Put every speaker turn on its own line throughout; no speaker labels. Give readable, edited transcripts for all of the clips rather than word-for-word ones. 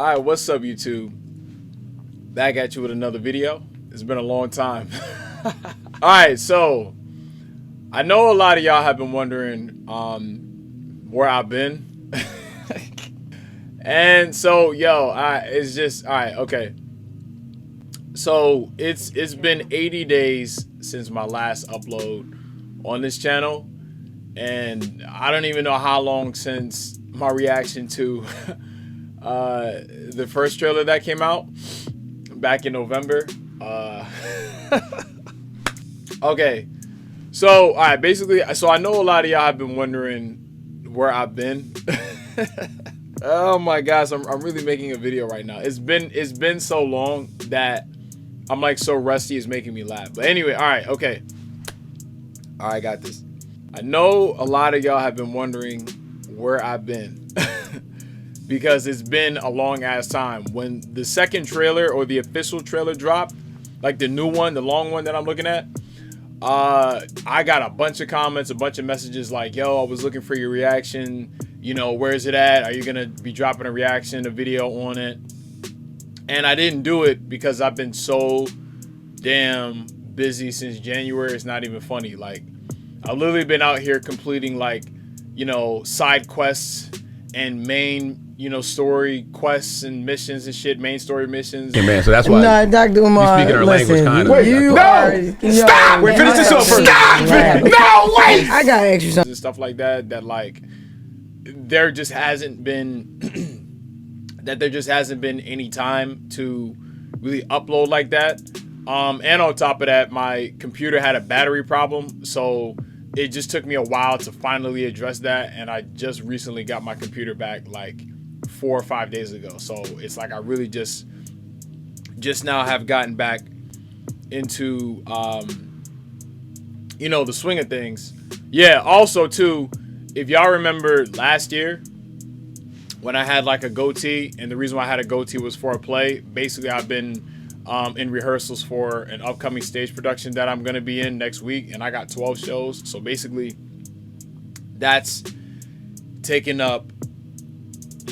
All right, what's up, YouTube? Back at you with another video. It's been a long time. All right, so I know a lot of y'all have been wondering where I've been. And so, yo, it's just, all right, okay. So it's been 80 days since my last upload on this channel. And I don't even know how long since my reaction to the first trailer that came out back in November. Okay, so all right, basically, so I know a lot of y'all have been wondering where I've been. Oh my gosh, I'm really making a video right now. It's been so long that I'm like so rusty, it's making me laugh. But anyway, all right, okay, all right, I got this. I know a lot of y'all have been wondering where I've been. Because it's been a long ass time. When the second trailer or the official trailer dropped, like the new one, the long one that I'm looking at, I got a bunch of comments, a bunch of messages like, yo, I was looking for your reaction. You know, where is it at? Are you gonna be dropping a reaction, a video on it? And I didn't do it because I've been so damn busy since January. It's not even funny. Like, I've literally been out here completing, like, you know, side quests and main, you know, story quests and missions and shit, main story missions.
Yeah, man, so that's why
Dr. Umar,
you speaking our language, kind of.
Stop! Wait, finish this up first. Stop! No, wait!
I got extra stuff
and stuff like that, that like, there just hasn't been, that there just hasn't been any time to really upload like that. And on top of that, my computer had a battery problem, so it just took me a while to finally address that, and I just recently got my computer back like 4 or 5 days ago. So it's like I really just now have gotten back into you know, the swing of things. Yeah, also too, if y'all remember last year when I had like a goatee, and the reason why I had a goatee was for a play. Basically, I've been in rehearsals for an upcoming stage production that I'm gonna be in next week, and I got 12 shows. So basically, that's taking up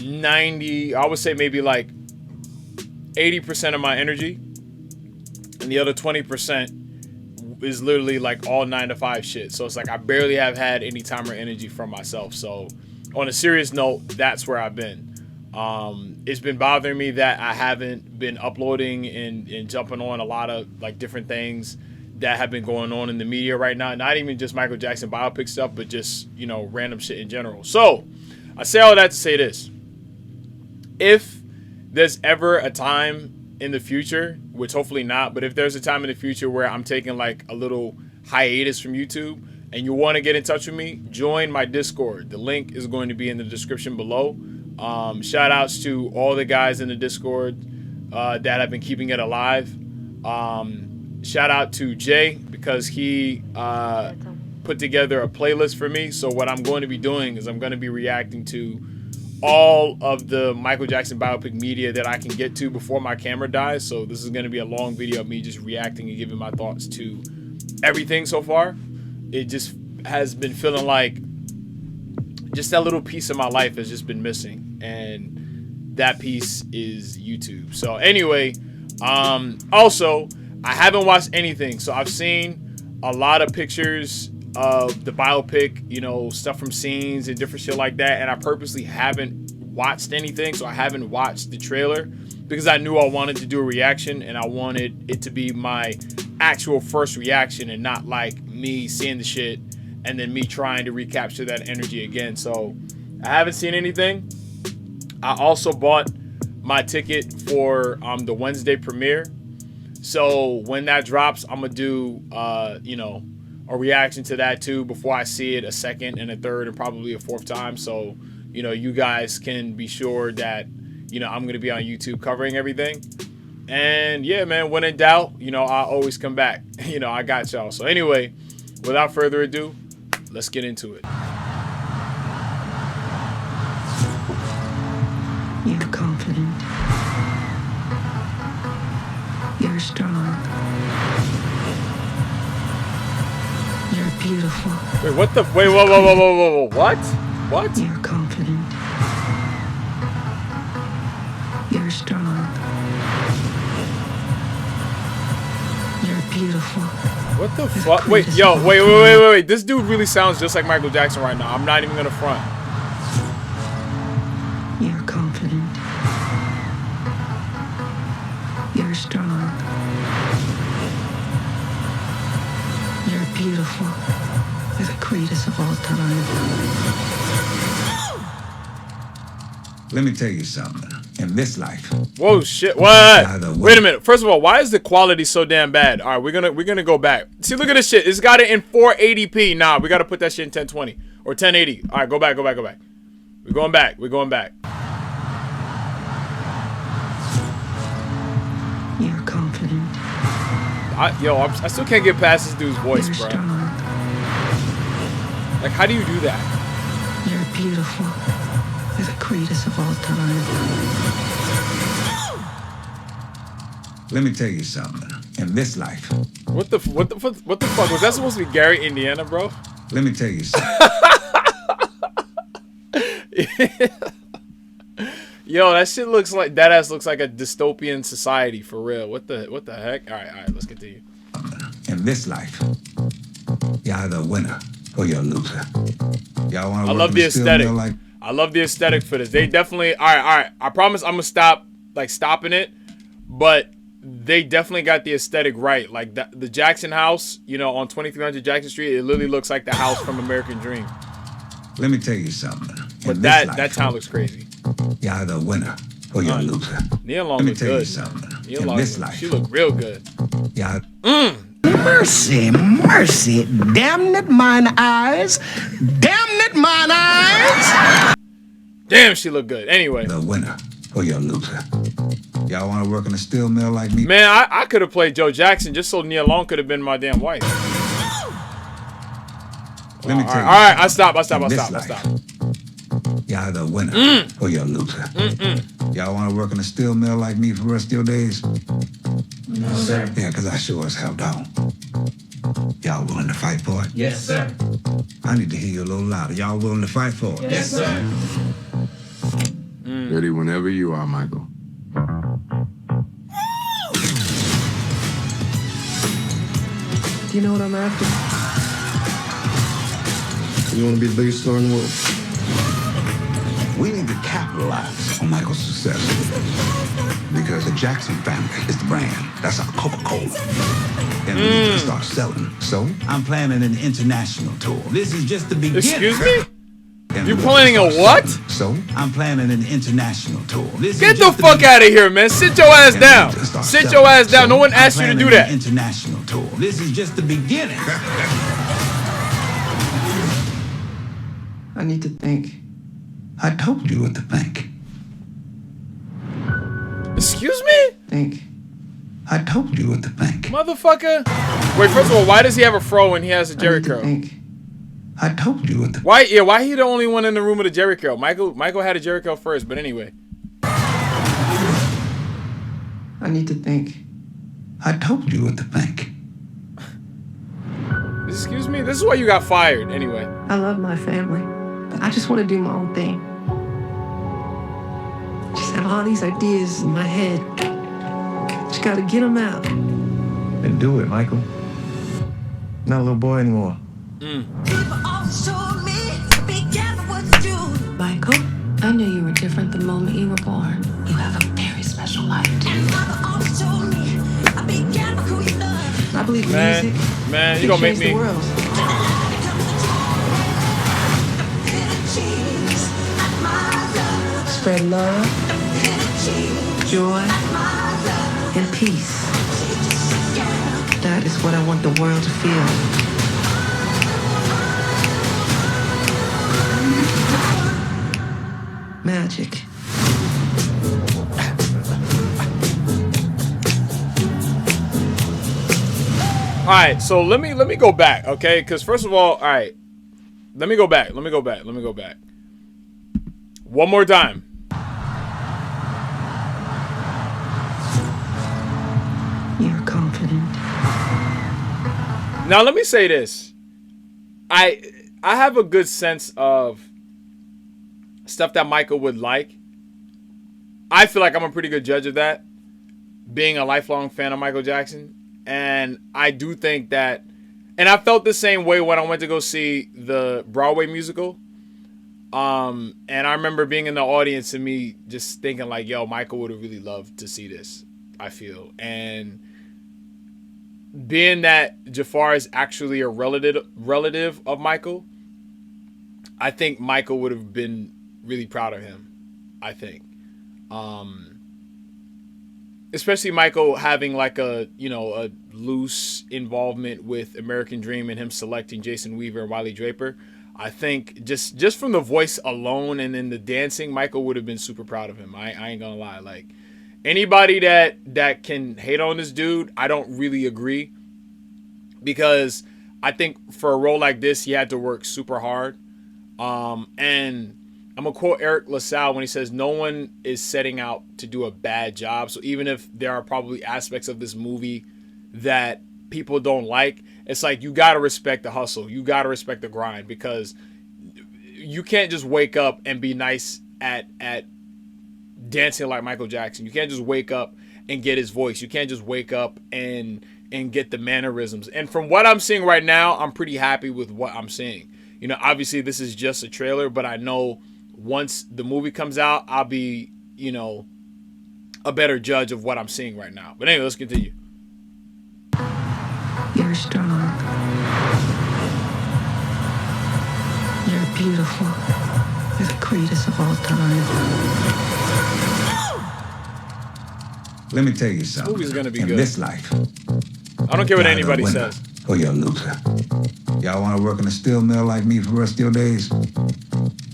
90, I would say maybe like 80% of my energy, and the other 20% is literally like all 9-to-5 shit. So it's like I barely have had any time or energy for myself. So on a serious note, that's where I've been. It's been bothering me that I haven't been uploading and jumping on a lot of like different things that have been going on in the media right now. Not even just Michael Jackson biopic stuff, but just, you know, random shit in general. So I say all that to say this. If there's ever a time in the future, which hopefully not, but if there's a time in the future where I'm taking like a little hiatus from YouTube and you want to get in touch with me, join my Discord. The link is going to be in the description below. Shout outs to all the guys in the Discord that have been keeping it alive. Shout out to Jay, because he put together a playlist for me. So what I'm going to be doing is I'm going to be reacting to all of the Michael Jackson biopic media that I can get to before my camera dies. So this is going to be a long video of me just reacting and giving my thoughts to everything so far. It just has been feeling like just that little piece of my life has just been missing, and that piece is YouTube. So anyway, also, I haven't watched anything. So I've seen a lot of pictures of the biopic, you know, stuff from scenes and different shit like that, and I purposely haven't watched anything. So I haven't watched the trailer because I knew I wanted to do a reaction, and I wanted it to be my actual first reaction and not like me seeing the shit and then me trying to recapture that energy again. So I haven't seen anything. I also bought my ticket for the Wednesday premiere. So when that drops, I'm gonna do you know, a reaction to that too before I see it a second and a third and probably a fourth time. So, you know, you guys can be sure that, you know, I'm gonna be on YouTube covering everything. And yeah, man, when in doubt, you know, I always come back. You know, I got y'all. So anyway, without further ado, let's get into it.
You're confident. You're strong. You're beautiful.
Wait, what the? Wait, whoa, what? What?
You're confident. You're You're strong. You're beautiful.
What the fuck? Wait, yo, wait. This dude really sounds just like Michael Jackson right now. I'm not even gonna front.
You're confident. You're strong. You're beautiful. You're the greatest of all time.
Let me tell you something. In this life.
Whoa, shit! What? Wait a minute. First of all, why is the quality so damn bad? All right, we're gonna go back. See, look at this shit. It's got it in 480p. Nah, we gotta put that shit in 1020 or 1080. All right, go back. We're going back.
You're confident.
I still can't get past this dude's voice,
You're
bro.
strong.
Like, how do you do that?
You're beautiful. You're the greatest of all time.
Let me tell you something. In this life.
What the fuck? Was that supposed to be Gary, Indiana, bro?
Let me tell you something.
Yo, that shit looks like ass looks like a dystopian society for real. What the heck? All right, let's continue.
In this life, you're either a winner or you're a loser. Y'all want to?
I love the aesthetic. I love the aesthetic for this. They definitely. All right. I promise I'm gonna stop stopping it, but they definitely got the aesthetic right. Like the Jackson house, you know, on 2300 Jackson Street, it literally looks like the house from American Dream.
Let me tell you something.
But that town looks crazy.
You're either a winner or you're a loser.
Nia Long
Let me
look
tell
good.
you something.
Nia
In
Long,
this life,
she look real good.
Yeah.
Mercy, mercy, damn it, mine eyes. Damn it, mine eyes.
Damn, she look good. Anyway.
The winner or you're a loser. Y'all want to work in a steel mill like me?
Man, I could have played Joe Jackson just so Nia Long could have been my damn wife.
Let me tell you.
All right, I stop.
You're either a winner or you're a loser. Y'all want to work in a steel mill like me for the rest of your days?
No, sir.
Yeah, because I sure as hell don't. Y'all willing to fight for it?
Yes, sir.
I need to hear you a little louder. Y'all willing to fight for it?
Yes, sir.
Ready whenever you are, Michael.
Do you know what I'm after?
You want to be the biggest star in the world?
We need to capitalize on Michael's success. Because the Jackson family is the brand. That's our Coca-Cola. And we need to start selling. So, I'm planning an international tour. This is just the beginning.
Excuse me?
And
You're planning a what?
So, I'm planning an international tour.
Get the fuck out of here, man. Sit your ass down. Sit your ass down. No one asked you to do that.
International tour. This is just the beginning.
I need to think.
I told you what to think.
Excuse me?
Think.
I told you what to think.
Motherfucker. Wait, first of all, why does he have a fro when he has a Jerry curl?
Think.
I told you what to
Why he the only one in the room with a Jerry curl? Michael had a Jerry curl first, but anyway.
I need to think.
I told you what to think.
Excuse me? This is why you got fired, anyway.
I love my family, but I just want to do my own thing. Just have all these ideas in my head. Just gotta get them out.
Then do it, Michael. Not a little boy anymore.
Michael, I knew you were different the moment you were born. You have a very special life.
I believe music.
Man, you
can
don't make
change
me.
the world. Spread love, joy, and peace. That is what I want the world to feel. Magic.
All right, so let me go back, okay? Because first of all right, let me go back. One more time.
You're confident.
Now let me say this. I have a good sense of stuff that Michael would like. I feel like I'm a pretty good judge of that, being a lifelong fan of Michael Jackson. And I do think that, and I felt the same way when I went to go see the Broadway musical. And I remember being in the audience and me just thinking like, yo, Michael would have really loved to see this, I feel. And being that Jaafar is actually a relative of Michael, I think Michael would have been really proud of him, I think. Especially Michael having like a loose involvement with American Dream and him selecting Jason Weaver and Wiley Draper. I think just from the voice alone and then the dancing, Michael would have been super proud of him. I ain't gonna lie. Like, anybody that can hate on this dude, I don't really agree, because I think for a role like this, he had to work super hard. And I'm gonna quote Eric LaSalle when he says, "No one is setting out to do a bad job." So even if there are probably aspects of this movie that people don't like, it's like, you gotta respect the hustle, you gotta respect the grind, because you can't just wake up and be nice at dancing like Michael Jackson. You can't just wake up and get his voice. You can't just wake up and get the mannerisms. And from what I'm seeing right now, I'm pretty happy with what I'm seeing. Obviously this is just a trailer, but I know once the movie comes out, I'll be, a better judge of what I'm seeing right now. But anyway, let's continue.
You're strong. You're beautiful. You're the greatest of all time.
Let me tell you something.
Movie's gonna be
in
good.
this life,
I don't care what
you're
anybody
either a winner
says.
or you're a loser. Y'all want to work in a steel mill like me for the rest of your days?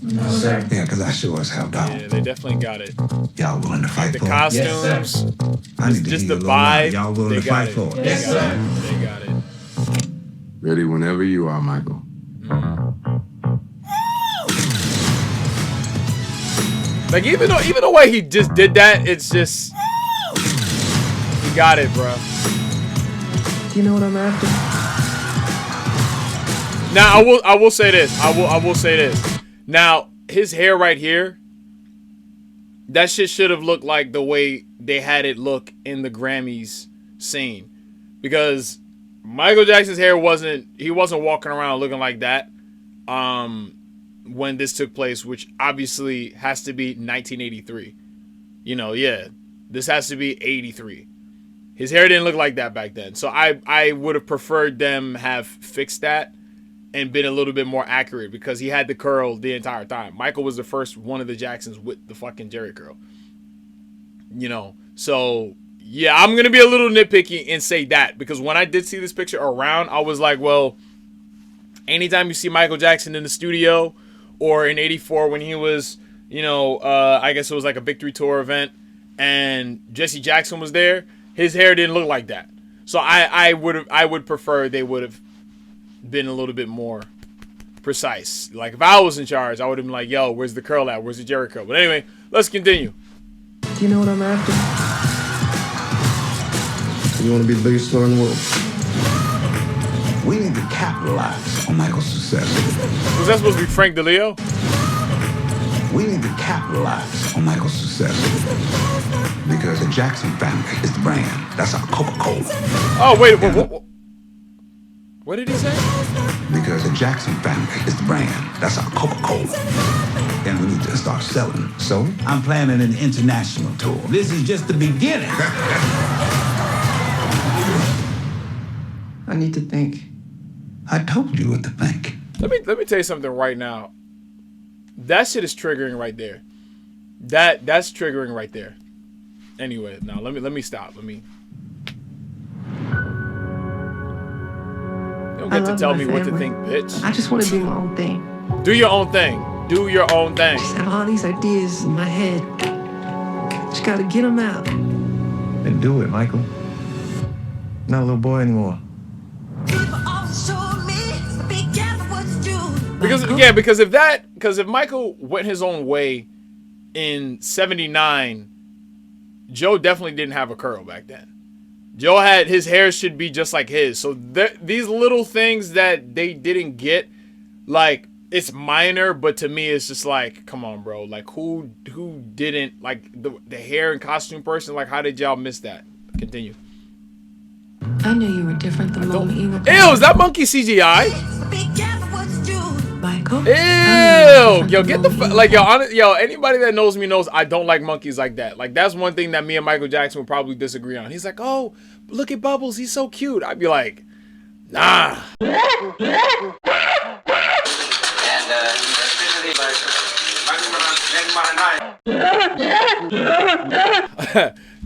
No, sir.
Yeah, because I sure as hell don't.
Yeah, they definitely got it.
Y'all willing to fight
The
for
costumes,
Yes, sir.
it? I need to
just
hear
the
you a little louder.
vibe.
Y'all willing
They
to
got
fight
it.
for it?
Yes, sir.
They got it.
Ready whenever you are, Michael.
Like, even the way he just did that, it's just, he got it, bro.
Do you know what I'm after?
Now I will say this. I will say this. Now, his hair right here, that shit should have looked like the way they had it look in the Grammys scene, because Michael Jackson's hair wasn't walking around looking like that when this took place, which obviously has to be 1983. This has to be 83. His hair didn't look like that back then. So I would have preferred them have fixed that and been a little bit more accurate, because he had the curl the entire time. Michael was the first one of the Jacksons with the fucking Jerry curl. So yeah, I'm going to be a little nitpicky and say that, because when I did see this picture around, I was like, well, anytime you see Michael Jackson in the studio, or in 84 when he was, I guess it was like a victory tour event and Jesse Jackson was there, his hair didn't look like that. So I would prefer they would have been a little bit more precise. Like, if I was in charge, I would have been like, yo, where's the curl at? Where's the Jerry curl? But anyway, let's continue.
Do you know what I'm after?
You want to be the biggest star in the world?
We need to capitalize on Michael's success.
Was that supposed to be Frank DeLeo?
We need to capitalize on Michael's success. Because the Jackson family is the brand. That's our Coca-Cola.
Oh, wait, what did he say?
Because the Jackson family is the brand. That's our Coca-Cola. And we need to start selling. So I'm planning an international tour. This is just the beginning.
I need to think.
I told you what to think.
Let me tell you something right now. That shit is triggering right there. That's triggering right there. Anyway, now let me stop. You don't get to tell me what to think, bitch.
I just want to do my own thing.
Do your own thing. Do your own thing.
I just have all these ideas in my head. Just gotta get them out.
Then do it, Michael. Not a little boy anymore.
Because if Michael went his own way in 79, Joe definitely didn't have a curl back then. Joe had, his hair should be just like his. So these little things that they didn't get, like, it's minor, but to me it's just like, come on, bro. Like who didn't like the hair and costume person? Like how did y'all miss that? Continue.
I knew you were different the moment you were born.
Ew, is that monkey CGI?
Michael.
Ew, yo, get the like, yo, anybody that knows me knows I don't like monkeys like that. Like that's one thing that me and Michael Jackson would probably disagree on. He's like, oh, look at Bubbles, he's so cute. I'd be like, nah.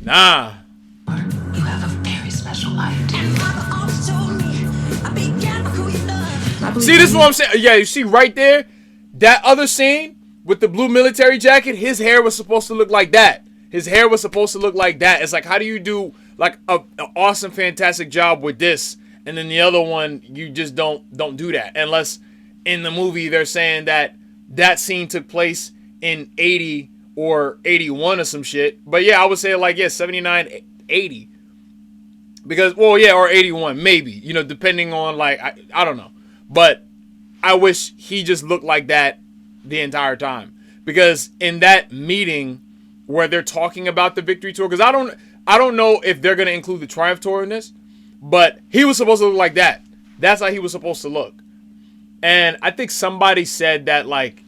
Nah.
You have a very special light.
See, this is what I'm saying. Yeah, you see right there, that other scene with the blue military jacket, his hair was supposed to look like that. His hair was supposed to look like that. It's like, how do you do like an awesome, fantastic job with this, and then the other one you just don't do that, unless in the movie they're saying that scene took place in 80 or 81 or some shit. But yeah, I would say like, yeah, 79, 80. Because, well, yeah, or 81, maybe. You know, depending on like, I don't know. But I wish he just looked like that the entire time. Because in that meeting where they're talking about the victory tour, because I don't know if they're going to include the Triumph Tour in this, but he was supposed to look like that. That's how he was supposed to look. And I think somebody said that, like,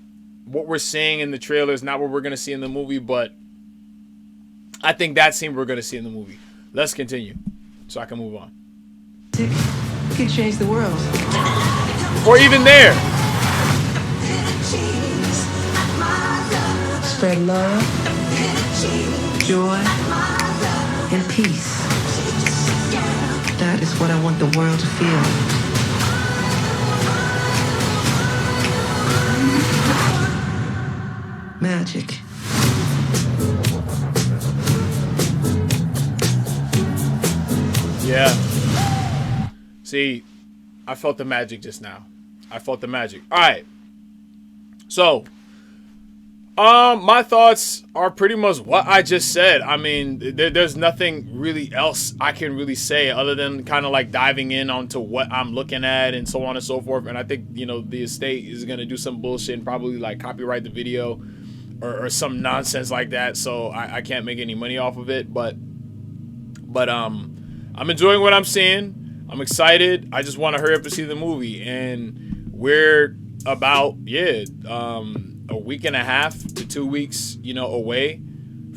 what we're seeing in the trailer is not what we're going to see in the movie, but I think that scene we're going to see in the movie. Let's continue so I can move on.
You could change the world.
Or even there.
Spread love, joy, and peace. That is what I want the world to feel. Magic.
Yeah. See, I felt the magic just now. I felt the magic. All right. So, my thoughts are pretty much what I just said. I mean, there's nothing really else I can really say other than kind of like diving in onto what I'm looking at and so on and so forth. And I think, you know, the estate is going to do some bullshit and probably like copyright the video or some nonsense like that. So I can't make any money off of it. But I'm enjoying what I'm seeing. I'm excited. I just want to hurry up and see the movie. And we're about, a week and a half to 2 weeks, you know, away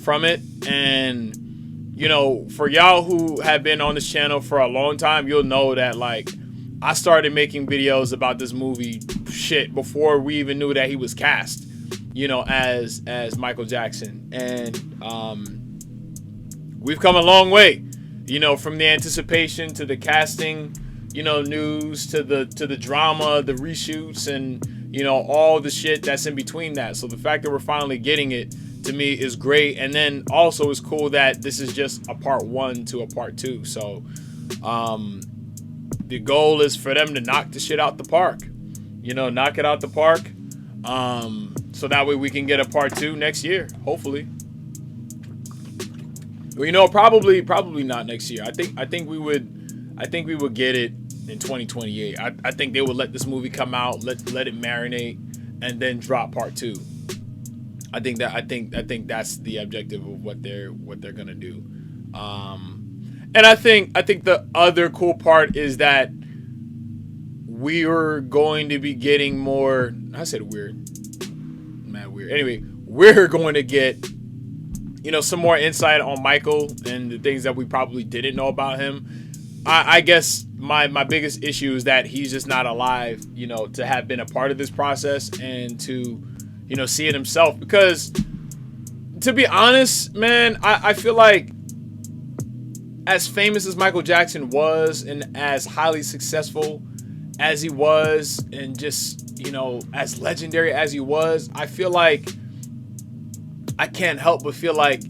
from it. And, you know, for y'all who have been on this channel for a long time, you'll know that, like, I started making videos about this movie shit before we even knew that he was cast, you know, as Michael Jackson. And we've come a long way. You know, from the anticipation to the casting, you know, news to the drama, the reshoots, and, you know, all the shit that's in between that. So the fact that we're finally getting it, to me, is great. And then also it's cool that this is just a part 1 to a part 2. So the goal is for them to knock the shit out the park. You know, knock it out the park. So that way we can get a part 2 next year, hopefully. Well, you know, probably not next year. I think we would get it in 2028. I think they would let this movie come out, let it marinate, and then drop part 2. I think that's the objective of what they're gonna do. And I think the other cool part is that we're going to be getting more. I said weird, mad weird. Anyway, we're going to get, you know, some more insight on Michael and the things that we probably didn't know about him. I guess my biggest issue is that he's just not alive, you know, to have been a part of this process and to, you know, see it himself. Because, to be honest, man, I feel like as famous as Michael Jackson was and as highly successful as he was and just, you know, as legendary as he was, I feel like I can't help but feel like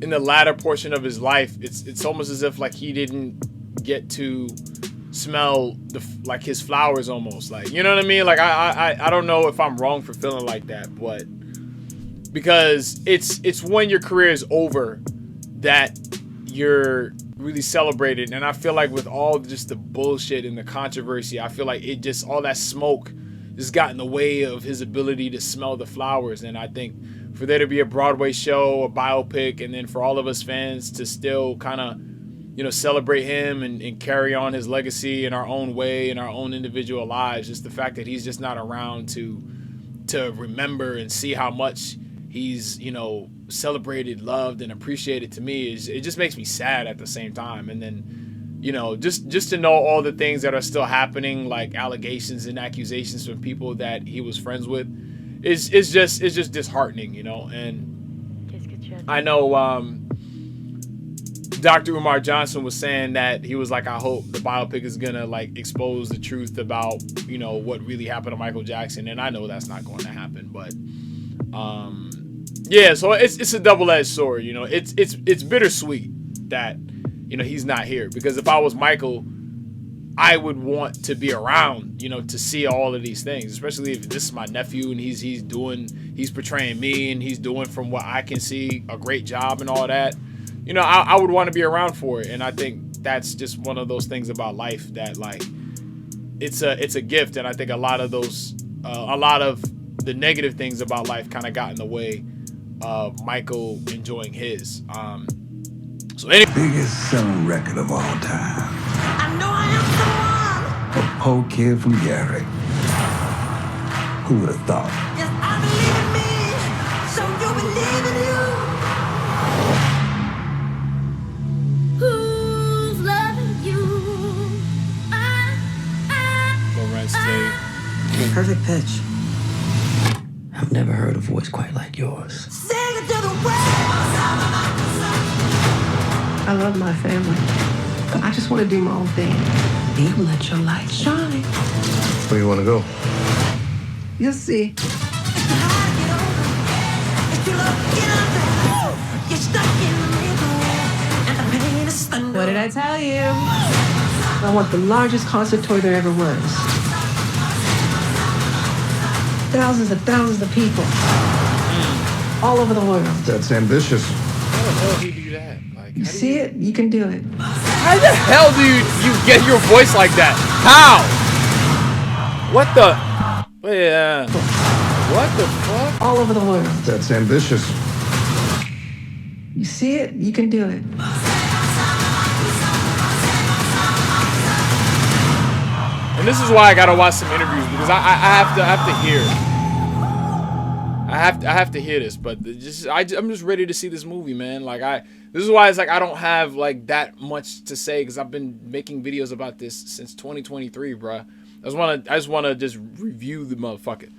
in the latter portion of his life, it's almost as if like he didn't get to smell like his flowers almost, like, you know what I mean? Like I don't know if I'm wrong for feeling like that, but because it's when your career is over that you're really celebrated. And I feel like with all just the bullshit and the controversy, I feel like it just, all that smoke just got in the way of his ability to smell the flowers. And I think for there to be a Broadway show, a biopic, and then for all of us fans to still kind of, celebrate him and carry on his legacy in our own way, in our own individual lives, just the fact that he's just not around to remember and see how much he's, celebrated, loved, and appreciated, to me, it just makes me sad at the same time. And then, just to know all the things that are still happening, like allegations and accusations from people that he was friends with, it's just disheartening, And I know Dr. Umar Johnson was saying that he was like, I hope the biopic is gonna like expose the truth about, what really happened to Michael Jackson, and I know that's not going to happen, but yeah, so it's a double-edged sword, it's bittersweet that he's not here, because if I was Michael, I would want to be around, to see all of these things, especially if this is my nephew and he's portraying me, and he's doing, from what I can see, a great job and all that. I would want to be around for it. And I think that's just one of those things about life that, like, it's a gift. And I think a lot of the negative things about life kind of got in the way of Michael enjoying his. So anyway.
Biggest selling record of all time.
I know I am
A poor kid from Gary. Who would have thought?
Yes, I believe in me, so you believe in you. Who's loving you?
Lorenz Tate.
Perfect pitch. I've never heard a voice quite like yours.
Sing it to the world.
I love my family, but I just want to do my own thing. You let your light shine.
Where you want to go?
You'll see. What did I tell you? I want the largest concert tour there ever was. Thousands and thousands of people. All over the world.
That's ambitious.
How the hell do you do that? Like,
You see it? You can do it.
How the hell do you get your voice like that? How? What the? Yeah. What the fuck?
All over the world.
That's ambitious.
You see it? You can do it.
And this is why I gotta watch some interviews, because I have to hear it. I have to hear this, but I'm just ready to see this movie, man. Like this is why it's like I don't have like that much to say, because I've been making videos about this since 2023, bruh. I just wanna just review the motherfucker,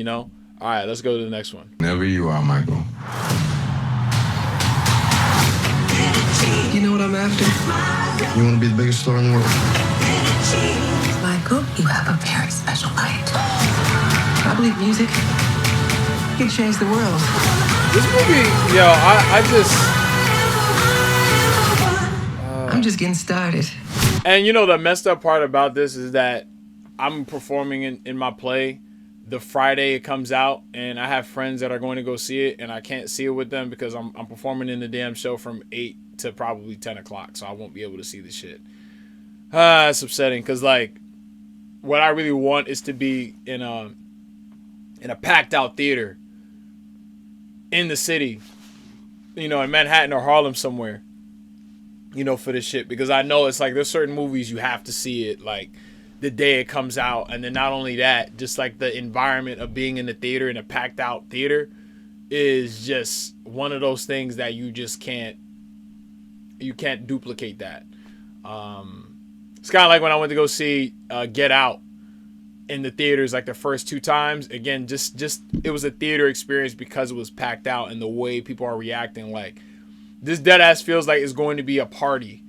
All right, let's go to the next one.
Whenever you are, Michael.
You know what I'm after?
You want to be the biggest star in the world?
Michael, you have a very special light. I believe music can change the world.
This movie,
I'm just getting started.
And the messed up part about this is that I'm performing in my play the Friday it comes out, and I have friends that are going to go see it, and I can't see it with them because I'm performing in the damn show from 8 to probably 10 o'clock, so I won't be able to see the shit. It's upsetting, because like what I really want is to be in a packed out theater in the city, in Manhattan or Harlem somewhere, for this shit, because I know it's like there's certain movies you have to see it like the day it comes out, and then not only that, just like the environment of being in the theater, in a packed out theater, is just one of those things that you just can't duplicate that. It's kind of like when I went to go see Get Out in the theaters, like the first 2 times. Again, just it was a theater experience because it was packed out, and the way people are reacting, like this deadass feels like it's going to be a party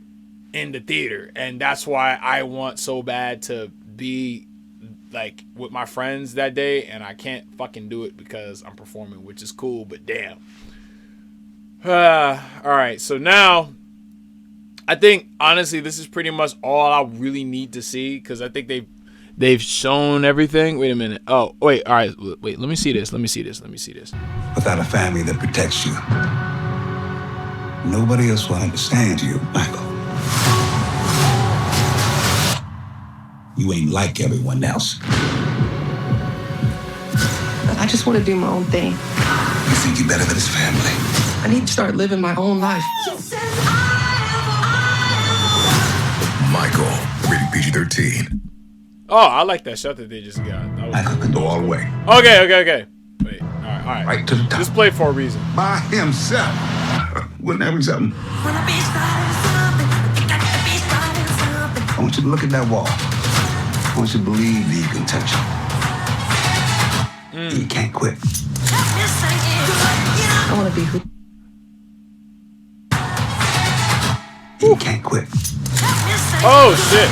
in the theater, and that's why I want so bad to be like with my friends that day, and I can't fucking do it because I'm performing, which is cool, but damn. All right, so now I think honestly this is pretty much all I really need to see, because I think they've shown everything. Wait a minute. Oh wait, all right, wait, let me see this.
Without a family that protects you, nobody else will understand you, Michael. You ain't like everyone else.
just want to do my own thing.
You think you're better than his family?
I need to start living my own life.
Michael, rated PG-13.
Oh, I like that shot that they just got. That was
Michael can go all the way.
Okay. Wait, all right.
Right to the top.
Just play for a reason.
By himself. Wouldn't that be something? I want you to look at that wall. I want you to believe that you can touch it. You can't quit.
I want to be who.
You can't quit.
Oh shit.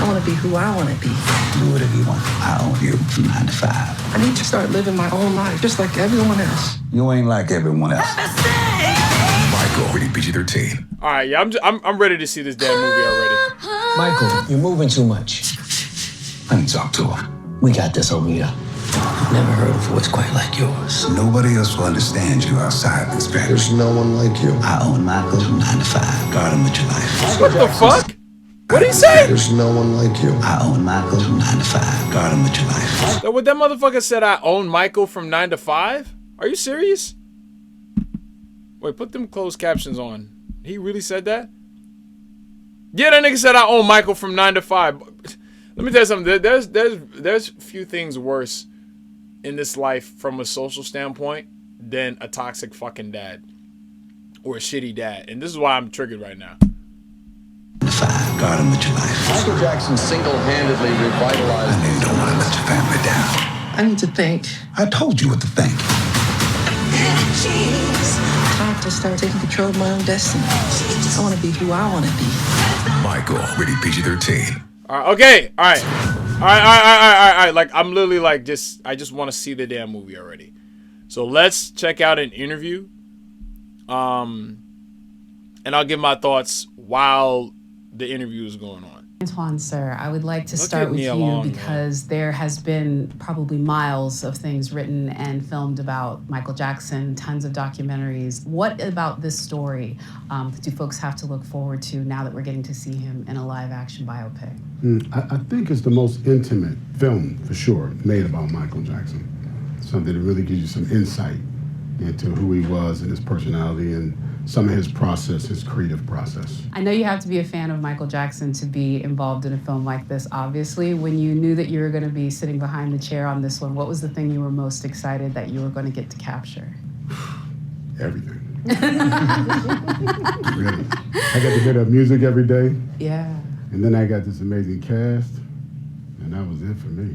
I want to be who I want to be.
Do whatever you want. I own you from 9 to 5.
I need to start living my own life, just like everyone else.
You ain't like everyone else. Michael, rated PG-13.
All right, yeah, I'm ready to see this damn movie already.
Michael, you're moving too much.
Let me talk to her.
We got this over here. I've never heard a voice quite like yours.
Nobody else will understand you outside this family.
There's no one like you.
I own Michael from 9 to 5. Guard him with your life.
What the fuck? What'd he say?
There's no one like you.
I own Michael from 9 to 5. Guard him with your life.
What that motherfucker said? I own Michael from 9 to 5. Are you serious? Wait, put them closed captions on. He really said that? Yeah, that nigga said I own Michael from 9 to 5. Let me tell you something. There's few things worse in this life from a social standpoint than a toxic fucking dad or a shitty dad, and this is why I'm triggered right now.
5. Guard him with your life.
Michael Jackson single-handedly revitalized.
I know you don't want to let your family down.
I need to think.
I told you what to think.
Time to start taking control of my own destiny. I want to be who I want to be.
Michael, rated PG-13.
All right, okay, all right. Like I'm literally like I just want to see the damn movie already. So let's check out an interview. And I'll give my thoughts while the interview is going on.
Antoine, sir, I would like to start with you because there has been probably miles of things written and filmed about Michael Jackson, tons of documentaries. What about this story do folks have to look forward to now that we're getting to see him in a live-action biopic?
I think it's the most intimate film, for sure, made about Michael Jackson. Something that really gives you some insight into who he was and his personality and some of his process, his creative process.
I know you have to be a fan of Michael Jackson to be involved in a film like this, obviously. When you knew that you were going to be sitting behind the chair on this one, what was the thing you were most excited that you were going to get to capture?
Everything. Really. I got to hear that music every day.
Yeah.
And then I got this amazing cast, and that was it for me.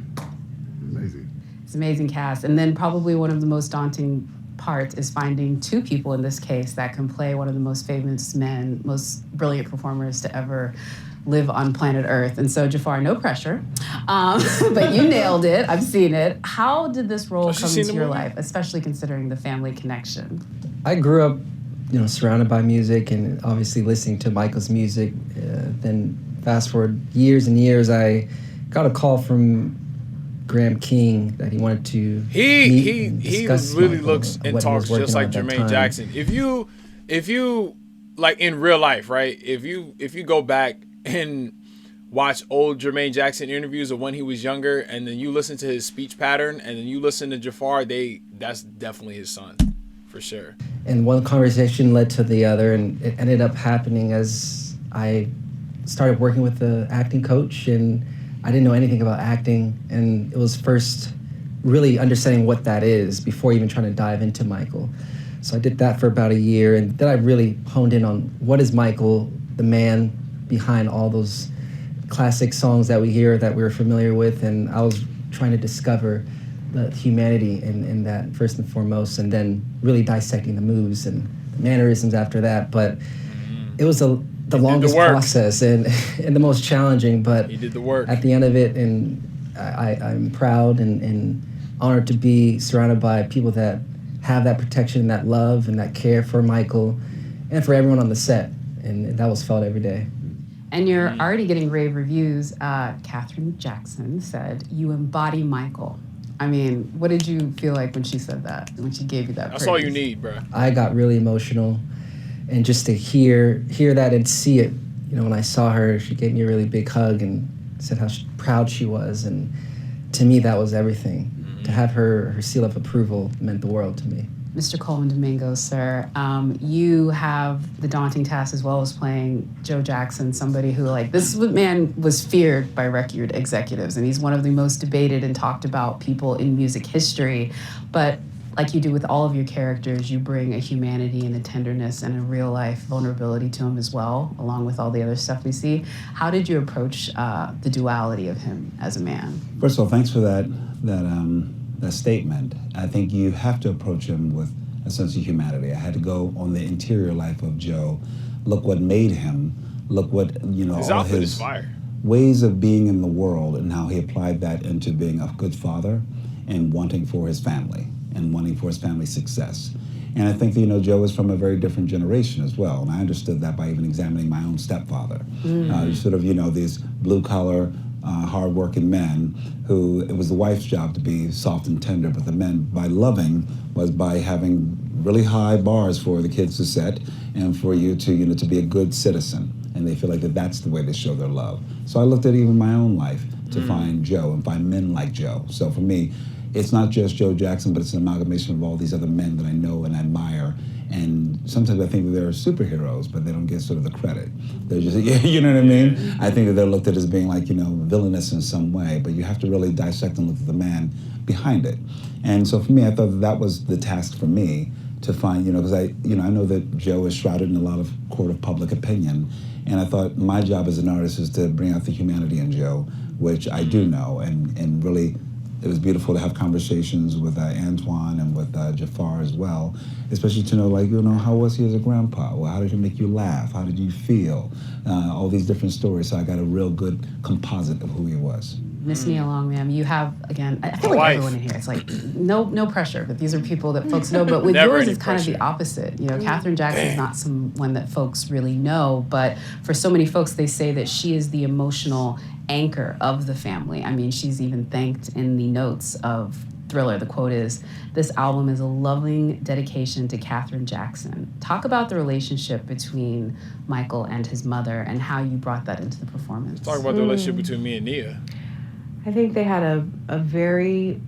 Amazing.
It's an amazing cast. And then probably one of the most daunting part is finding two people in this case that can play one of the most famous men, most brilliant performers to ever live on planet Earth. And so, Jaafar, no pressure, but you nailed it. I've seen it. How did this role come into your life, especially considering the family connection?
I grew up, surrounded by music and obviously listening to Michael's music. Then fast forward years and years, I got a call from Graham King that he wanted to
he really
Michael
looks and talks just like Jermaine Jackson. If you like in real life, right? If you go back and watch old Jermaine Jackson interviews of when he was younger, and then you listen to his speech pattern, and then you listen to Jaafar, that's definitely his son, for sure.
And one conversation led to the other, and it ended up happening as I started working with the acting coach, and I didn't know anything about acting, and it was first really understanding what that is before even trying to dive into Michael. So I did that for about a year, and then I really honed in on what is Michael, the man behind all those classic songs that we hear that we're familiar with, and I was trying to discover the humanity in that first and foremost, and then really dissecting the moves and the mannerisms after that. But it was the longest process and the most challenging, but
he did the work.
At the end of it, and I'm proud and honored to be surrounded by people that have that protection, that love, and that care for Michael and for everyone on the set, and that was felt every day.
And you're already getting rave reviews. Catherine Jackson said, "You embody Michael." I mean, what did you feel like when she said that, when she gave you that
That's
praise?
all you need, bro.
I got really emotional, and just to hear that and see it, when I saw her, she gave me a really big hug and said how proud she was, and to me that was everything. to have her seal of approval meant the world to me.
Mr. Colman Domingo, sir, you have the daunting task as well as playing Joe Jackson, somebody who, like, this man was feared by record executives, and he's one of the most debated and talked about people in music history. But like you do with all of your characters, you bring a humanity and a tenderness and a real life vulnerability to him as well, along with all the other stuff we see. How did you approach the duality of him as a man?
First of all, thanks for that statement. I think you have to approach him with a sense of humanity. I had to go on the interior life of Joe, look what made him, look what,
his
all
outfit
his
is fire.
Ways of being in the world and how he applied that into being a good father and wanting for his family and wanting for his family's success. And I think, Joe is from a very different generation as well. And I understood that by even examining my own stepfather. These blue-collar, hard-working men who it was the wife's job to be soft and tender, but the men, by loving, was by having really high bars for the kids to set and for you to, to be a good citizen. And they feel like that's the way they show their love. So I looked at even my own life to find Joe and find men like Joe. So for me, it's not just Joe Jackson, but it's an amalgamation of all these other men that I know and admire. And sometimes I think that they're superheroes, but they don't get sort of the credit. They're just, you know what I mean? I think that they're looked at as being like, villainous in some way, but you have to really dissect and look at the man behind it. And so for me, I thought that was the task for me to find, because I know that Joe is shrouded in a lot of court of public opinion. And I thought my job as an artist is to bring out the humanity in Joe, which I do know, and really, it was beautiful to have conversations with Antoine and with Jaafar as well, especially to know, how was he as a grandpa? Well, how did he make you laugh? How did you feel? All these different stories, so I got a real good composite of who he was.
Miss Nia Long, ma'am, you have, again, I feel like everyone in here, it's like, no pressure, but these are people that folks know, but with yours, it's kind of the opposite. Katherine Jackson is not someone that folks really know, but for so many folks, they say that she is the emotional anchor of the family. I mean, she's even thanked in the notes of Thriller. The quote is, "This album is a loving dedication to Katherine Jackson." Talk about the relationship between Michael and his mother and how you brought that into the performance.
Talk about the relationship between me and Nia.
I think they had a very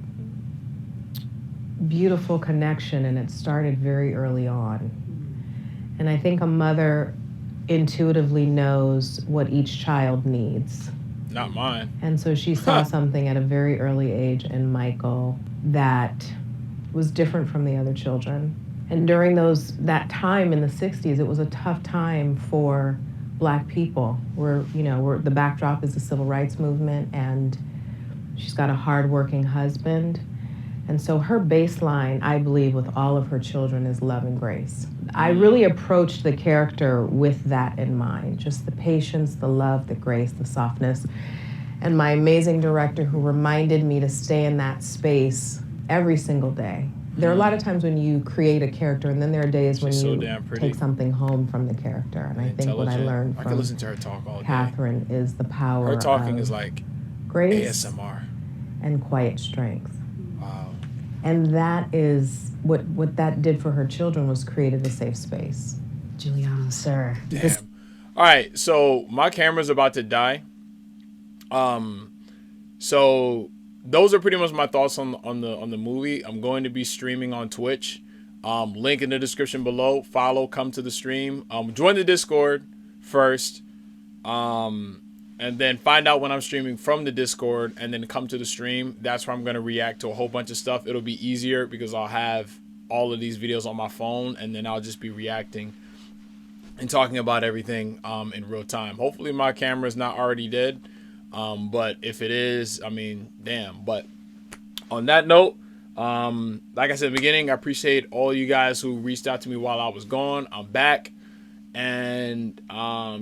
beautiful connection, and it started very early on. And I think a mother intuitively knows what each child needs.
Not mine.
And so she saw something at a very early age in Michael that was different from the other children. And during that time in the 60s, it was a tough time for Black people. The backdrop is the civil rights movement, and she's got a hardworking husband. And so her baseline, I believe, with all of her children is love and grace. I really approached the character with that in mind, just the patience, the love, the grace, the softness. And my amazing director who reminded me to stay in that space every single day. There are a lot of times when you create a character, and then there are days when you take something home from the character. And I think what I learned from
listen to her talk all day.
Katherine is the power
her talking
of
is like
grace
ASMR
and quiet strength.
Wow.
And that is what that did for her children, was created a safe space.
Giuliano, sir.
Damn. All right, so my camera's about to die. So those are pretty much my thoughts on the movie. I'm going to be streaming on Twitch. Link in the description below. Follow, come to the stream. Join the Discord first. And then find out when I'm streaming from the Discord, and then come to the stream. That's where I'm going to react to a whole bunch of stuff. It'll be easier because I'll have all of these videos on my phone, and then I'll just be reacting and talking about everything in real time. Hopefully my camera is not already dead. But if it is, I mean, damn. But on that note, like I said in the beginning, I appreciate all you guys who reached out to me while I was gone. I'm back. And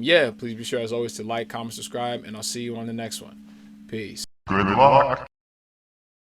yeah, please be sure as always to like, comment, subscribe, and I'll see you on the next one. Peace.
Good luck.